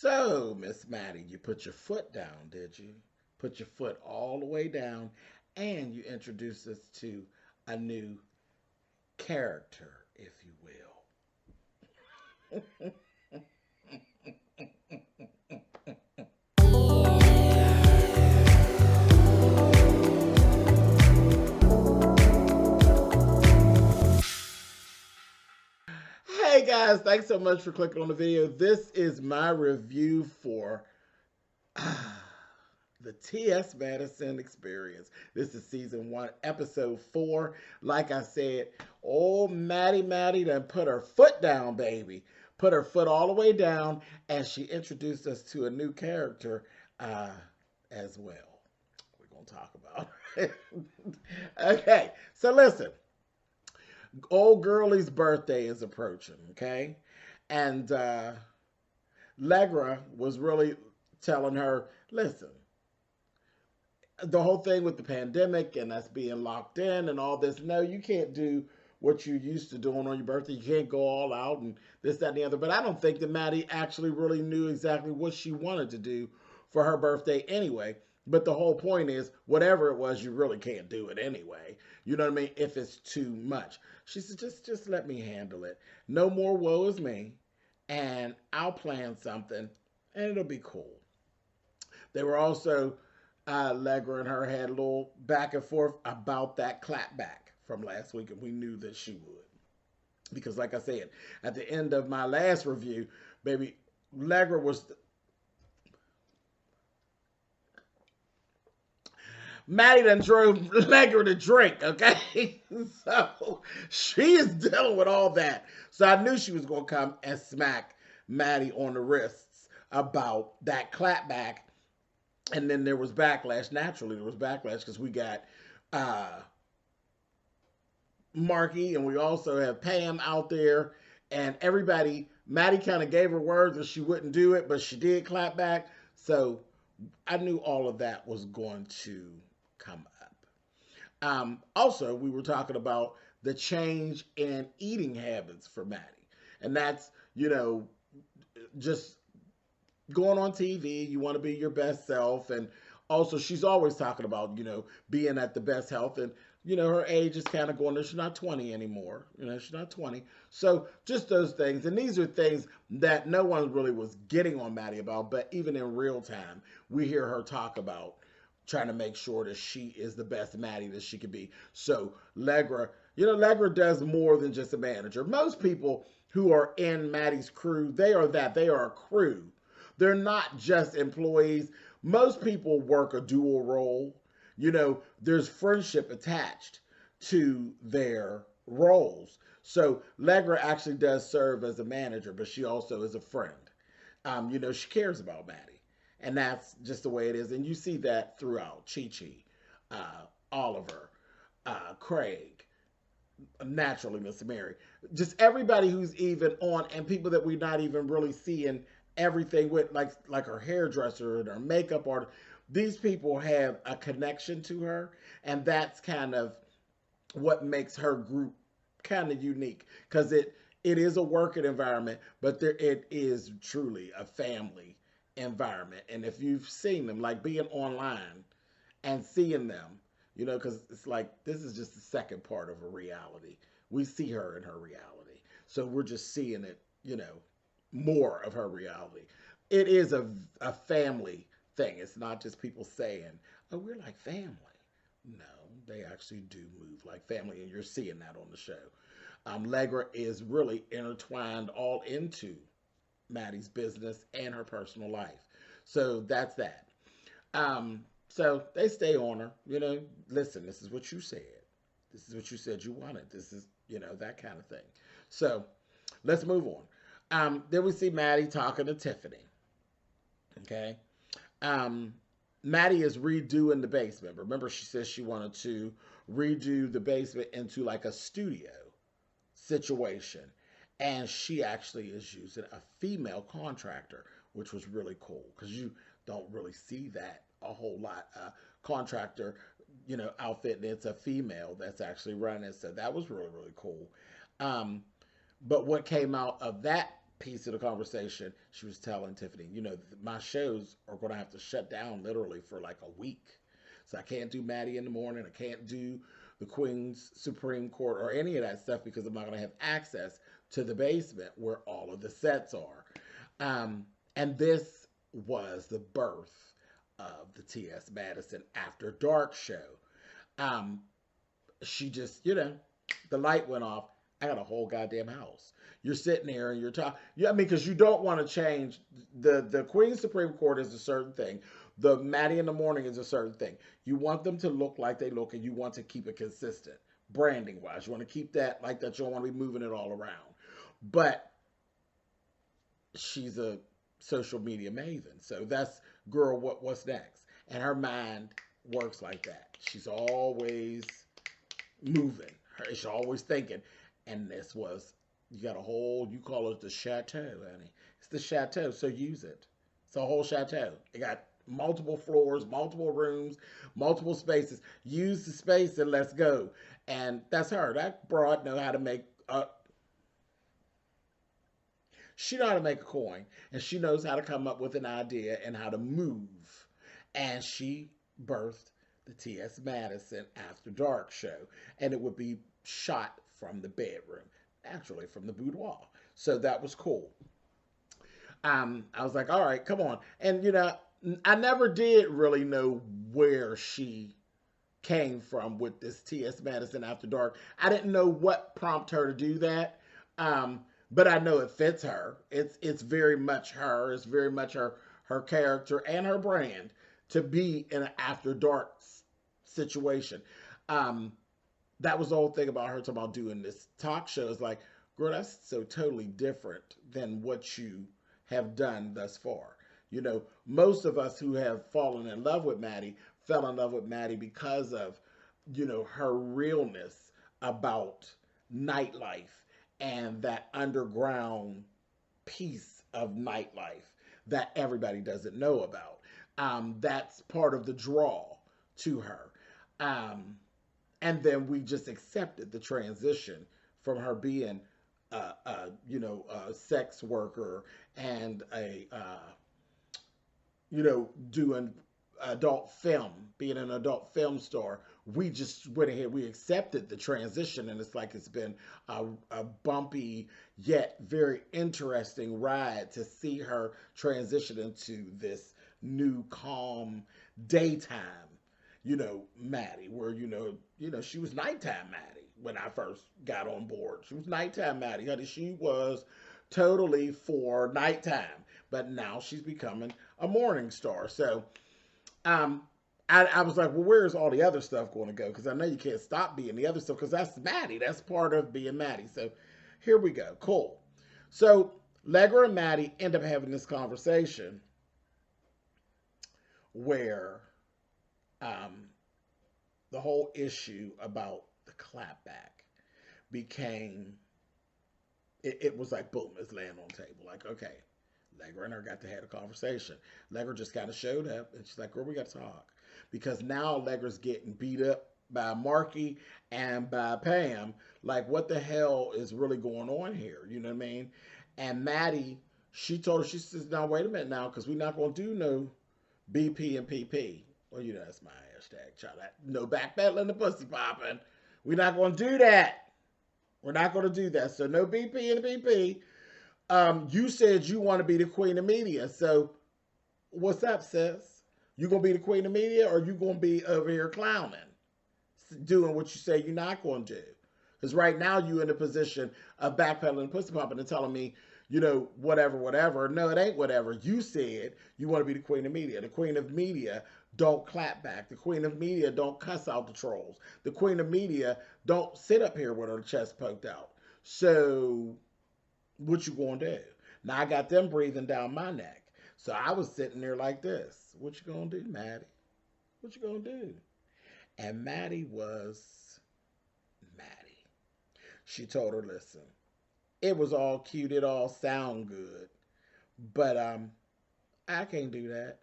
So, Miss Maddie, you put your foot down, did you? Put your foot all the way down, and you introduced us to a new character, if you will. Hey guys, thanks so much for clicking on the video. This is my review for the T.S. Madison experience. This is season 1, episode 4. Like I said, old Maddie done put her foot down, baby. Put her foot all the way down, and she introduced us to a new character as well. We're going to talk about it. Okay, so listen. Old girlie's birthday is approaching, okay? And Legra was really telling her, listen, the whole thing with the pandemic and us being locked in and all this, no, you can't do what you used to doing on your birthday. You can't go all out and this, that, and the other. But I don't think that Maddie actually really knew exactly what she wanted to do for her birthday anyway. But the whole point is, whatever it was, you really can't do it anyway. You know what I mean? If it's too much. She said, just let me handle it. No more woe is me. And I'll plan something and it'll be cool. They were also, Legra and her had a little back and forth about that clapback from last week. And we knew that she would. Because like I said, at the end of my last review, baby, Legra was... Maddie done drove Legra to drink, okay? So she is dealing with all that. So I knew she was going to come and smack Maddie on the wrists about that clapback. And then there was backlash. Naturally, there was backlash because we got Marky and we also have Pam out there. And everybody, Maddie kind of gave her word that she wouldn't do it, but she did clap back. So I knew all of that was going to come up. Also, we were talking about the change in eating habits for Maddie. And that's, you know, just going on TV, you want to be your best self. And also, she's always talking about, you know, being at the best health. And, you know, her age is kind of going, she's not 20 anymore. You know, she's not 20. So just those things. And these are things that no one really was getting on Maddie about. But even in real time, we hear her talk about trying to make sure that she is the best Maddie that she could be. So Legra, you know, Legra does more than just a manager. Most people who are in Maddie's crew, they are that. They are a crew. They're not just employees. Most people work a dual role. You know, there's friendship attached to their roles. So Legra actually does serve as a manager, but she also is a friend. You know, she cares about Maddie. And that's just the way it is. And you see that throughout. Chi-Chi, Oliver, Craig, naturally Mr. Mary. Just everybody who's even on, and people that we're not even really seeing everything with, like her hairdresser and her makeup artist. These people have a connection to her. And that's kind of what makes her group kind of unique. Because it is a working environment, but it is truly a family environment. And if you've seen them, like being online and seeing them, you know, because it's like this is just the second part of a reality. We see her in her reality, so we're just seeing it, you know, more of her reality. It is a family thing. It's not just people saying, oh, we're like family. No, they actually do move like family, and you're seeing that on the show. Legra is really intertwined all into Maddie's business and her personal life. So that's that. So they stay on her, you know, listen, this is what you said. This is what you said you wanted. This is, you know, that kind of thing. So let's move on. Then we see Maddie talking to Tiffany. Okay. Maddie is redoing the basement. Remember, she says she wanted to redo the basement into like a studio situation. And she actually is using a female contractor, which was really cool because you don't really see that a whole lot. Contractor, you know, outfit, and it's a female that's actually running. So that was really, really cool. But what came out of that piece of the conversation, she was telling Tiffany, you know, my shows are going to have to shut down literally for like a week. So I can't do Maddie in the morning. I can't do the Queen's Supreme Court or any of that stuff because I'm not going to have access to the basement where all of the sets are. And this was the birth of the T.S. Madison After Dark show. She just, you know, the light went off. I got a whole goddamn house. You're sitting there and you're talking. Yeah, I mean, because you don't want to change. The Queen's Supreme Court is a certain thing. The Maddie in the Morning is a certain thing. You want them to look like they look, and you want to keep it consistent, branding wise. You want to keep that like that. You don't want to be moving it all around. But she's a social media maven, so that's girl. What's next? And her mind works like that. She's always moving. She's always thinking. And this was, you got a whole, you call it the chateau, honey. It's the chateau, so use it. It's a whole chateau. It got multiple floors, multiple rooms, multiple spaces. Use the space and let's go. And that's her. That broad know how to make, she knows how to make a coin. And she knows how to come up with an idea and how to move. And she birthed the T.S. Madison After Dark show. And it would be shot from the bedroom, actually from the boudoir. So that was cool. I was like, all right, come on. And, you know, I never did really know where she came from with this T.S. Madison After Dark. I didn't know what prompted her to do that. But I know it fits her. It's very much her. It's very much her character and her brand to be in an After Dark situation. That was the whole thing about her talking about doing this talk show. It's like, girl, that's so totally different than what you have done thus far. You know, most of us who have fallen in love with Maddie fell in love with Maddie because of, you know, her realness about nightlife and that underground piece of nightlife that everybody doesn't know about. That's part of the draw to her. And then we just accepted the transition from her being, you know, a sex worker and a, you know, doing adult film, being an adult film star. We just went ahead, we accepted the transition, and it's like it's been a bumpy yet very interesting ride to see her transition into this new calm daytime, you know, Maddie, where, you know, she was nighttime Maddie when I first got on board. She was nighttime Maddie, honey. She was totally for nighttime, but now she's becoming a morning star. So, I was like, well, where's all the other stuff going to go? Because I know you can't stop being the other stuff because that's Maddie. That's part of being Maddie. So here we go. Cool. So Legger and Maddie end up having this conversation where the whole issue about the clapback became, it was like, boom, it's laying on the table. Like, okay, Legger and her got to have a conversation. Legger just kind of showed up, and she's like, girl, we got to talk. Because now Legger's getting beat up by Marky and by Pam. Like, what the hell is really going on here? You know what I mean? And Maddie, she told her, she says, now, wait a minute now, because we're not going to do no BP and PP. Well, you know, that's my hashtag, child. No backpedaling the pussy popping. We're not going to do that. We're not going to do that. So no BP and PP. You said you want to be the queen of media. So what's up, sis? You going to be the queen of media, or you going to be over here clowning, doing what you say you're not going to do? Because right now you in a position of backpedaling, pussy popping, and telling me, you know, whatever, whatever. No, it ain't whatever. You said you want to be the queen of media. The queen of media don't clap back. The queen of media don't cuss out the trolls. The queen of media don't sit up here with her chest poked out. So what you going to do? Now I got them breathing down my neck. So I was sitting there like this. What you going to do, Maddie? What you going to do? And Maddie was Maddie. She told her, listen, it was all cute. It all sound good. But I can't do that.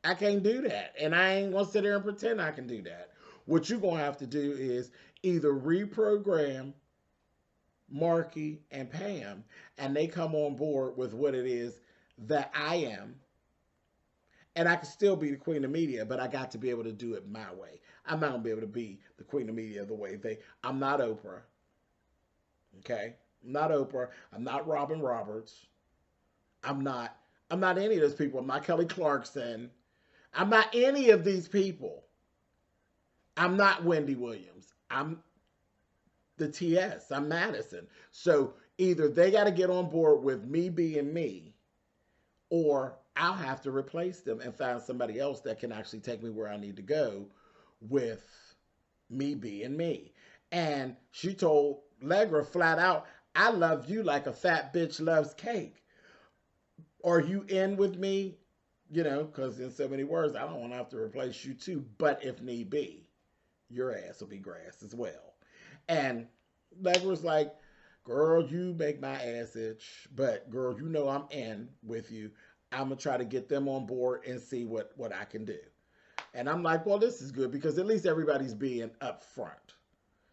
I can't do that. And I ain't going to sit there and pretend I can do that. What you're going to have to do is either reprogram Marky, and Pam, and they come on board with what it is that I am. And I can still be the queen of media, but I got to be able to do it my way. I'm not gonna be able to be the queen of media the way they. I'm not Oprah. Okay, I'm not Oprah. I'm not Robin Roberts. I'm not. I'm not any of those people. I'm not Kelly Clarkson. I'm not any of these people. I'm not Wendy Williams. I'm the TS. I'm Madison. So either they got to get on board with me being me, or I'll have to replace them and find somebody else that can actually take me where I need to go with me being me. And she told Legra flat out, I love you like a fat bitch loves cake. Are you in with me? You know, because in so many words, I don't want to have to replace you too, but if need be, your ass will be grass as well. And Legra's like, girl, you make my ass itch, but girl, you know I'm in with you. I'm gonna try to get them on board and see what I can do. And I'm like, well, this is good because at least everybody's being upfront,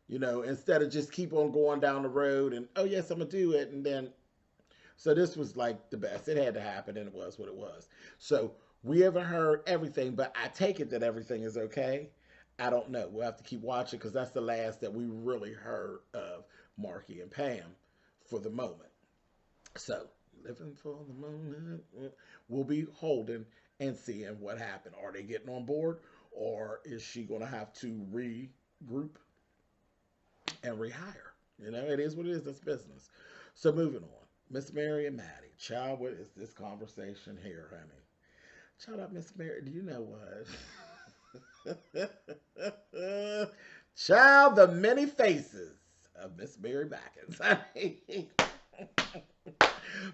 you know, instead of just keep on going down the road and oh yes, I'm gonna do it, and then so this was like the best. It had to happen, and it was what it was. So we haven't heard everything, but I take it that everything is okay. I don't know. We'll have to keep watching because that's the last that we really heard of Marky and Pam for the moment. So living for the moment, we'll be holding and seeing what happened. Are they getting on board, or is she going to have to regroup and rehire? You know, it is what it is. That's business. So moving on. Miss Mary and Maddie. Child, what is this conversation here, honey? Shout out, Miss Mary. Do you know what? Child, the many faces of Miss Mary Backens.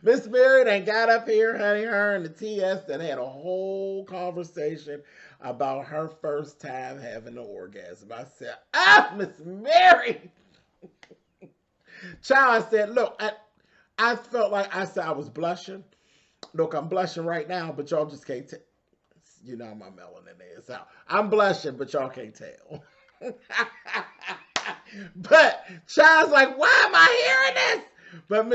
Miss Mary done got up here, honey, her and the TS that had a whole conversation about her first time having an orgasm. I said, Miss Mary. Child, I said, look, I felt like I said I was blushing. Look, I'm blushing right now, but y'all just can't tell. You know my melanin is out. I'm blushing, but y'all can't tell. But Child's like, why am I hearing this? But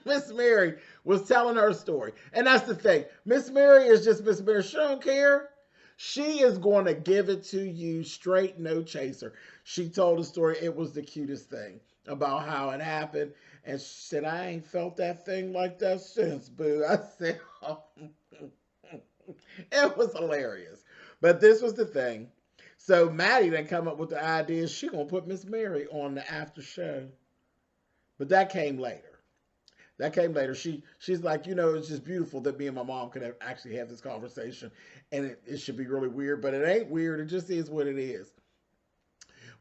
Miss Mary was telling her story. And that's the thing. Miss Mary is just Miss Mary. She don't care. She is going to give it to you straight, no chaser. She told the story. It was the cutest thing about how it happened. And she said, I ain't felt that thing like that since, boo. I said, oh. It was hilarious. But this was the thing. So Maddie then come up with the idea she gonna put Miss Mary on the after show. But that came later. That came later. She's like, you know, it's just beautiful that me and my mom could actually have this conversation. And it should be really weird, but it ain't weird. It just is what it is.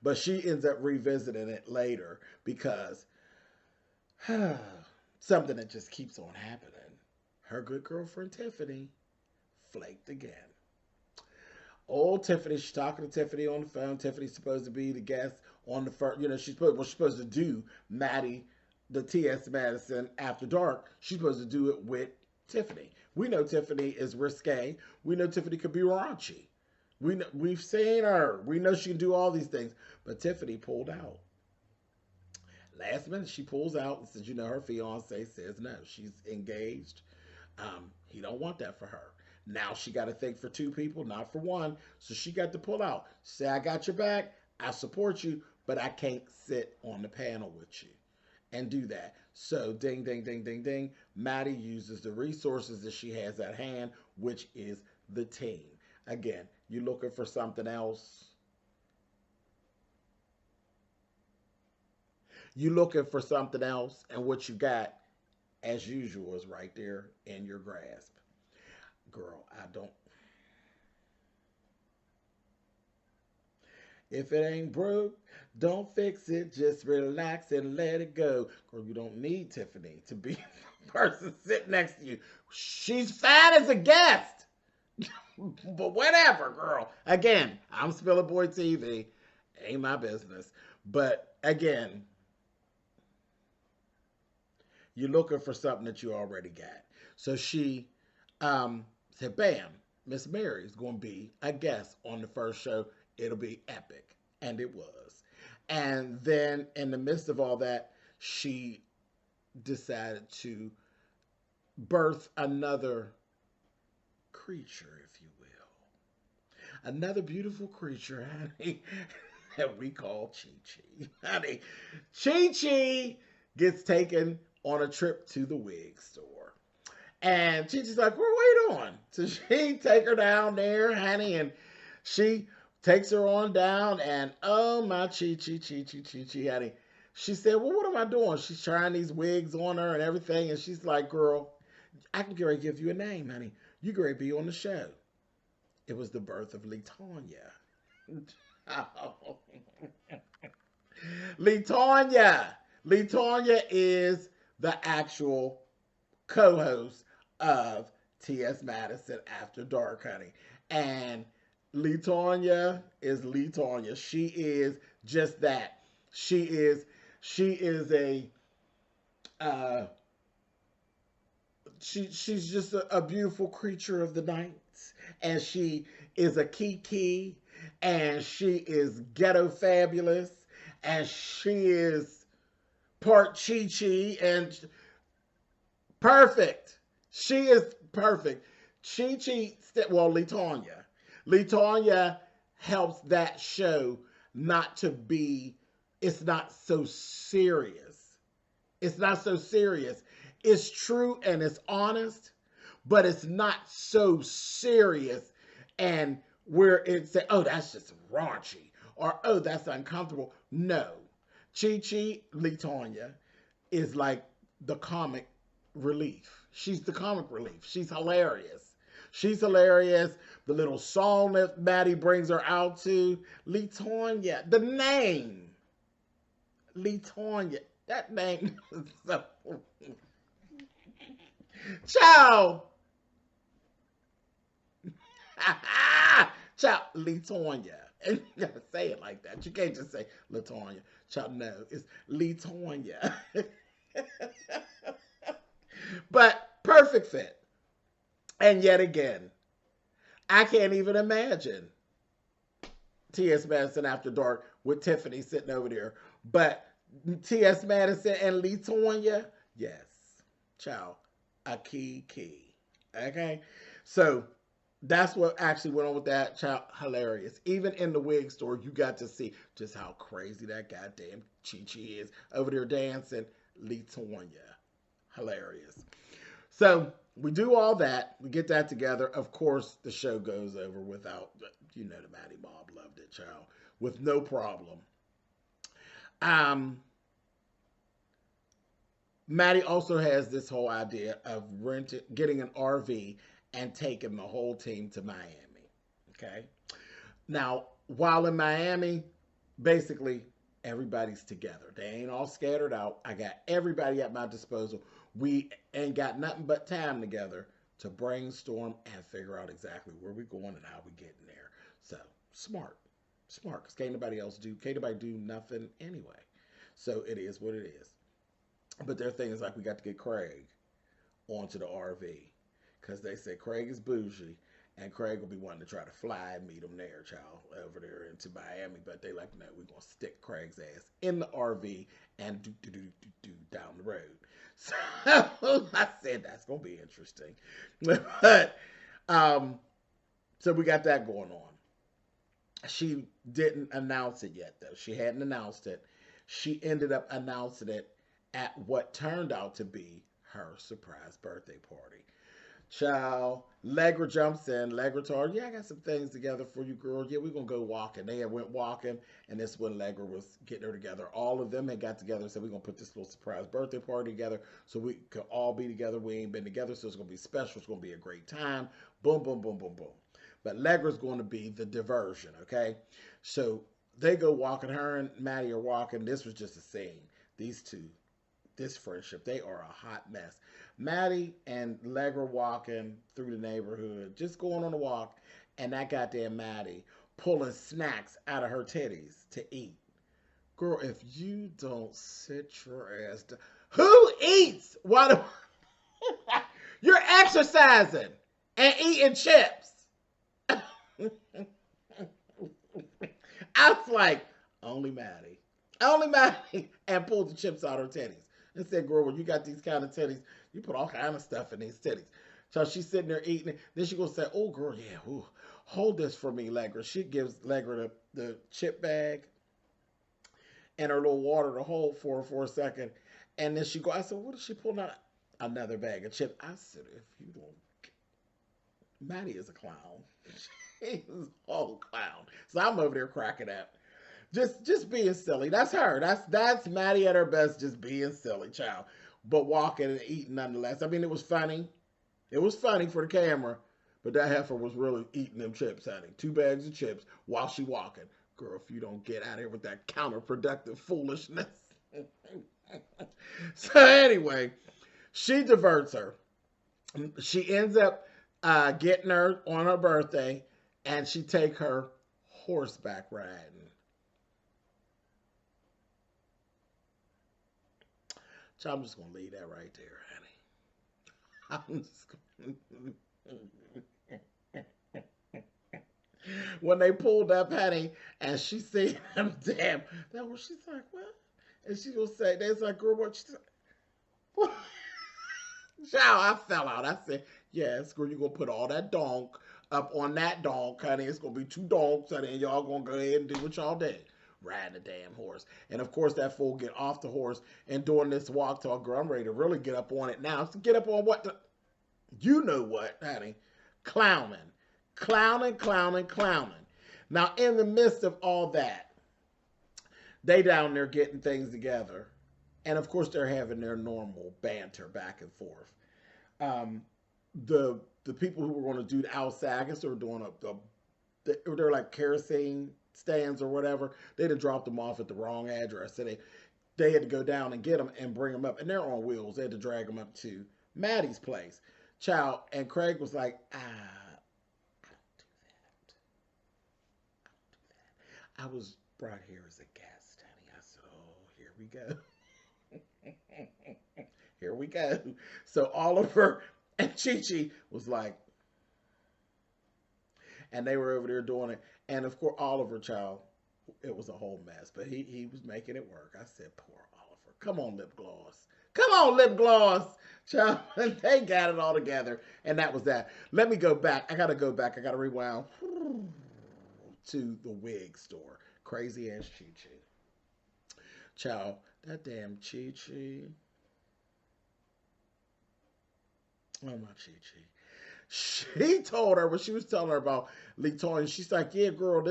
But she ends up revisiting it later because something that just keeps on happening. Her good girlfriend Tiffany flaked again. Old Tiffany, she's talking to Tiffany on the phone. Tiffany's supposed to be the guest on the first, you know, she's supposed to do Maddie, the TS Madison After Dark. She's supposed to do it with Tiffany. We know Tiffany is risque. We know Tiffany could be raunchy. We've seen her. We know she can do all these things. But Tiffany pulled out. Last minute, she pulls out and says, you know, her fiance says no. She's engaged. He don't want that for her. Now she got to think for two people, not for one. So she got to pull out. Say, I got your back. I support you, but I can't sit on the panel with you and do that. So ding, ding, ding, ding, ding. Maddie uses the resources that she has at hand, which is the team. Again, you looking for something else. You looking for something else, and what you got, as usual, is right there in your grasp. Girl, I don't. If it ain't broke, don't fix it. Just relax and let it go. Girl, you don't need Tiffany to be the person sitting next to you. She's fine as a guest. But whatever, girl. Again, I'm Spillitboy TV. Ain't my business. But again, you're looking for something that you already got. So she said, bam, Miss Mary is going to be a guest on the first show. It'll be epic. And it was. And then in the midst of all that, she decided to birth another creature, if you will. Another beautiful creature, honey, that we call Chi-Chi. Honey, Chi-Chi gets taken on a trip to the wig store. And Chi-Chi's like, well, wait on. So she take her down there, honey, and she takes her on down. And oh, my Chi-Chi, honey. She said, well, what am I doing? She's trying these wigs on her and everything. And she's like, girl, I can give you a name, honey. You going to be on the show. It was the birth of Latonya. Oh. Latonya. Latonya is the actual co-host of T.S. Madison After Dark, honey. And Latonya is Latonya. She is just that. She's just a beautiful creature of the night. And she is a Kiki. And she is ghetto fabulous. And she is part Chi-Chi and perfect. She is perfect. Chi-Chi, well, Latonya. Latonya helps that show not to be, it's not so serious. It's not so serious. It's true and it's honest, but it's not so serious and where it's say, oh, that's just raunchy or oh, that's uncomfortable. No. Chi-Chi, Latonya, is like the comic relief. She's the comic relief. She's hilarious. She's hilarious. The little song that Maddie brings her out to. Latonya. The name. Latonya. That name is so... Ciao. Ciao. Latonya. And you gotta say it like that. You can't just say Latonya. Ciao. No, it's Latonya. But perfect fit. And yet again, I can't even imagine T.S. Madison After Dark with Tiffany sitting over there. But T.S. Madison and Latonya, yes. Ciao. A key. Okay? So that's what actually went on with that. Child, hilarious. Even in the wig store, you got to see just how crazy that goddamn Chi-Chi is over there dancing. Latonya. Hilarious. So we do all that. We get that together. Of course, the show goes over without, you know, the Maddie Mob loved it, child, with no problem. Maddie also has this whole idea of getting an RV and taking the whole team to Miami. Okay. Now, while in Miami, basically everybody's together. They ain't all scattered out. I got everybody at my disposal. We ain't got nothing but time together to brainstorm and figure out exactly where we're going and how we get in there. So smart, because can't nobody do nothing anyway. So it is what it is. But their thing is like we got to get Craig onto the RV because they said Craig is bougie and Craig will be wanting to try to fly and meet him there, child, over there into Miami. But they like, no, we're going to stick Craig's ass in the RV and do down the road. So I said that's going to be interesting. But so we got that going on. She didn't announce it yet, though. She hadn't announced it. She ended up announcing it at what turned out to be her surprise birthday party. Child, Legra jumps in. Legra told her, yeah, I got some things together for you, girl. Yeah, we're going to go walking. They had went walking, and this is when Legra was getting her together. All of them had got together and said, we're going to put this little surprise birthday party together so we could all be together. We ain't been together, so it's going to be special. It's going to be a great time. Boom, boom, boom, boom, boom. But Legra's going to be the diversion, okay? So they go walking. Her and Maddie are walking. This was just a scene. These two, this friendship, they are a hot mess. Maddie and Legra walking through the neighborhood, just going on a walk, and that goddamn Maddie pulling snacks out of her titties to eat. Girl, if you don't sit your ass down, who eats? Why do you're exercising and eating chips? I was like, only Maddie. Only Maddie. And pulled the chips out her titties. And said, girl, when you got these kind of titties, you put all kind of stuff in these titties. So she's sitting there eating it. Then she gonna say, oh, girl, yeah, ooh, hold this for me, Legra. She gives Legra the chip bag and her little water to hold for her for a second. And then she go, I said, what is she pulling out? Another bag of chips. I said, if you don't, Maddie is a clown. She's a whole clown. So I'm over there cracking up. Just being silly. That's her. That's Maddie at her best, just being silly, child. But walking and eating nonetheless. I mean, it was funny. It was funny for the camera, but that heifer was really eating them chips, honey. 2 bags of chips while she walking. Girl, if you don't get out of here with that counterproductive foolishness. So anyway, she diverts her. She ends up getting her on her birthday, and she take her horseback riding. So I'm just gonna leave that right there, honey. I'm just gonna... When they pulled up, honey, and she said, "I'm damn." That was she's like, "What?" And she will say, "They's like, girl, what?" She said, child, I fell out. I said, "Yes, girl, you gonna put all that donk up on that donk, honey. It's gonna be 2 donks, honey, and y'all gonna go ahead and do what y'all did." Riding the damn horse. And of course, that fool get off the horse and doing this walk talk. Girl, I'm ready to really get up on it now. So get up on what? You know what, honey? Clowning. Clowning, clowning, clowning. Now, in the midst of all that, they down there getting things together. And of course, they're having their normal banter back and forth. Um, the people who were going to do the outside, I guess they were doing they're like kerosene stands or whatever. They'd have dropped them off at the wrong address. So they had to go down and get them and bring them up. And they're on wheels. They had to drag them up to Maddie's place. Child. And Craig was like, I don't do that. I was brought here as a guest, honey. I said, oh, here we go. Here we go. So Oliver and Chi was like, and they were over there doing it. And of course, Oliver, child, it was a whole mess, but he was making it work. I said, poor Oliver. Come on, lip gloss. Come on, lip gloss. Child, they got it all together. And that was that. Let me go back. I got to go back. I got to rewound to the wig store. Crazy ass Chi. Child, that damn Chi. Oh, my Chi. She told her when she was telling her about Latonya, she's like, yeah, girl,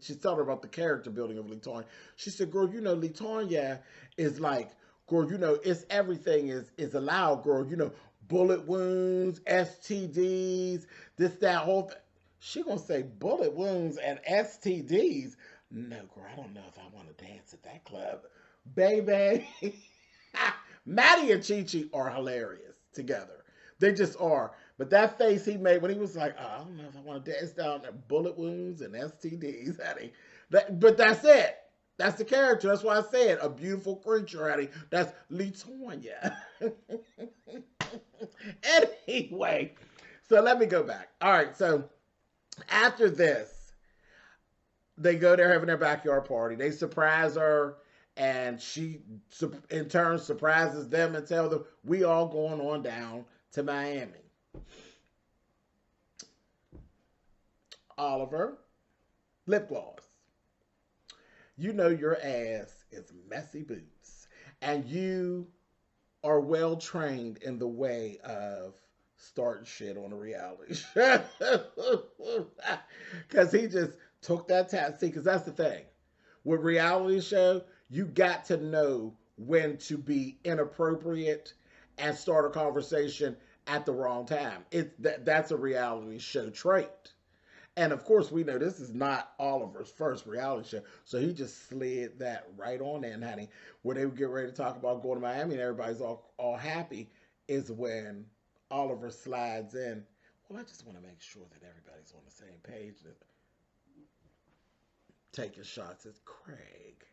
she's telling her about the character building of Latonya. She said, girl, you know, Latonya is like, girl, you know, it's everything is allowed, girl, you know, bullet wounds, STDs, this, that, whole thing. She gonna say bullet wounds and STDs. No, girl, I don't know if I want to dance at that club. Baby. Maddie and Chi are hilarious together. They just are. But that face he made when he was like, oh, I don't know if I want to dance down there, bullet wounds and STDs, honey. But that's it. That's the character. That's why I said a beautiful creature, honey. That's Latonya. Anyway, so let me go back. All right, so after this, they go there having their backyard party. They surprise her, and she, in turn, surprises them and tells them, we all going on down to Miami. Oliver, lip gloss. You know your ass is messy boots. And you are well trained in the way of starting shit on a reality show. Because he just took that time. See, because that's the thing. With reality show, you got to know when to be inappropriate and start a conversation at the wrong time. That's a reality show trait. And of course, we know this is not Oliver's first reality show. So he just slid that right on in, honey. Where they would get ready to talk about going to Miami and everybody's all happy is when Oliver slides in. Well, I just want to make sure that everybody's on the same page. Taking shots at Craig.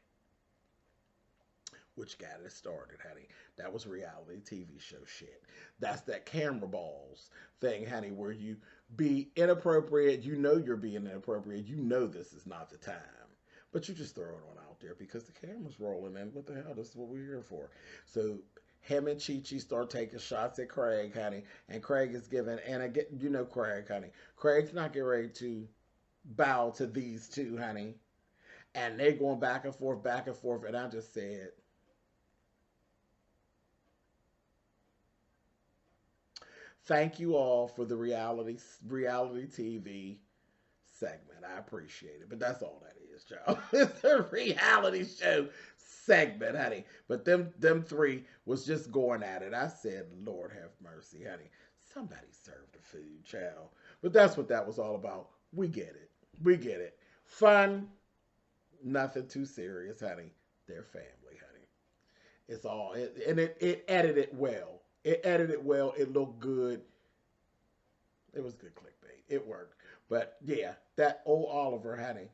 Which got it started, honey. That was reality TV show shit. That's that camera balls thing, honey, where you be inappropriate. You know you're being inappropriate. You know this is not the time. But you just throw it on out out there because the camera's rolling and what the hell, this is what we're here for. So him and Chi start taking shots at Craig, honey, and Craig is giving, and I get, you know, Craig, honey. Craig's not getting ready to bow to these two, honey. And they're going back and forth, and I just said, thank you all for the reality TV segment. I appreciate it. But that's all that is, y'all. It's a reality show segment, honey. But them three was just going at it. I said, Lord have mercy, honey. Somebody serve the food, child. But that's what that was all about. We get it. We get it. Fun, nothing too serious, honey. They're family, honey. It's all, it edited well. It edited well. It looked good. It was good clickbait. It worked. But yeah, that old Oliver, honey,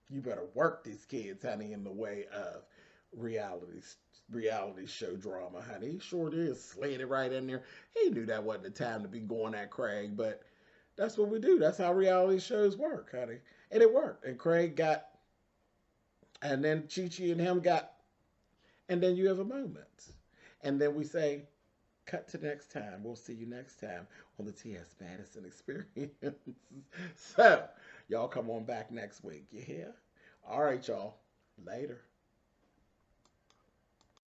you better work these kids, honey, in the way of reality show drama, honey. He sure did slid it right in there. He knew that wasn't the time to be going at Craig, but that's what we do. That's how reality shows work, honey. And it worked. And Craig got, and then Chi and him got, and then you have a moment. And then we say, cut to next time. We'll see you next time on the T.S. Madison Experience. So, y'all come on back next week. You hear? All right, y'all. Later.